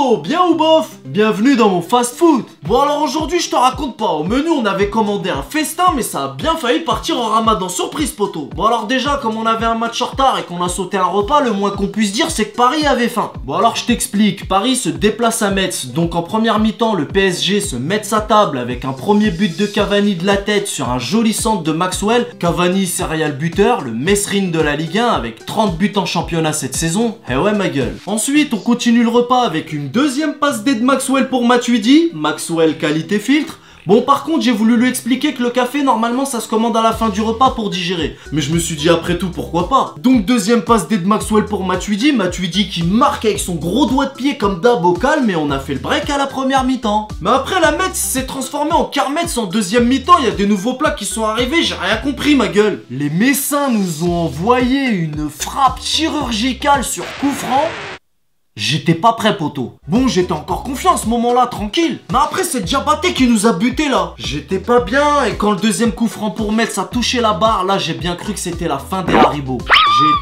Yo, bien ou bof? Bienvenue dans mon fast-food. Bon alors aujourd'hui je te raconte pas, au menu on avait commandé un festin mais ça a bien failli partir en ramadan, surprise poto. Bon alors déjà comme on avait un match en retard et qu'on a sauté un repas, le moins qu'on puisse dire c'est que Paris avait faim. Bon alors je t'explique, Paris se déplace à Metz, donc en première mi-temps le PSG se met sa table avec un premier but de Cavani de la tête sur un joli centre de Maxwell. Cavani serial buteur, le Messrine de la Ligue 1 avec 30 buts en championnat cette saison, eh ouais ma gueule. Ensuite on continue le repas avec une deuxième passe D de Maxwell pour Matuidi, Maxwell qualité filtre. Bon par contre j'ai voulu lui expliquer que le café normalement ça se commande à la fin du repas pour digérer. Mais je me suis dit après tout pourquoi pas. Donc deuxième passe D de Maxwell pour Matuidi, Matuidi qui marque avec son gros doigt de pied comme d'hab au calme et on a fait le break à la première mi-temps. Mais après la Metz s'est transformée en Carmetz en deuxième mi-temps, il y a des nouveaux plats qui sont arrivés, j'ai rien compris ma gueule. Les Messins nous ont envoyé une frappe chirurgicale sur coup franc. J'étais pas prêt poto. Bon j'étais encore confiant à ce moment là, tranquille. Mais après c'est Diabaté qui nous a buté là. J'étais pas bien et quand le deuxième coup franc pour Metz a touché la barre, là j'ai bien cru que c'était la fin des Haribo.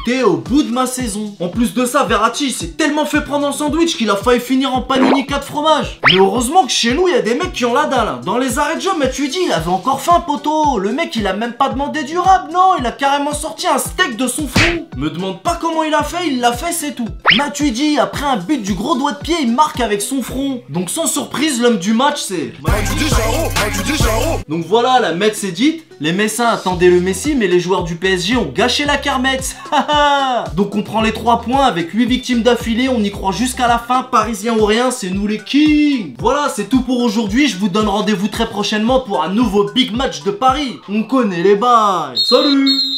J'étais au bout de ma saison. En plus de ça, Verratti s'est tellement fait prendre un sandwich qu'il a failli finir en panini 4 fromages. Mais heureusement que chez nous il y a des mecs qui ont la dalle. Dans les arrêts de jeu, Matuidi il avait encore faim poto. Le mec il a même pas demandé du rab, non, il a carrément sorti un steak de son front. Me demande pas comment il l'a fait c'est tout. Matuidi après un but du gros doigt de pied, il marque avec son front. Donc sans surprise, l'homme du match c'est Matuidi Jaro. Donc voilà, la Metz est dite. Les Messins attendaient le Messi, mais les joueurs du PSG ont gâché la Carmetz. Donc on prend les 3 points avec 8 victimes d'affilée, on y croit jusqu'à la fin. Parisiens ou rien, c'est nous les kings. Voilà, c'est tout pour aujourd'hui. Je vous donne rendez-vous très prochainement pour un nouveau big match de Paris. On connaît les bails. Salut!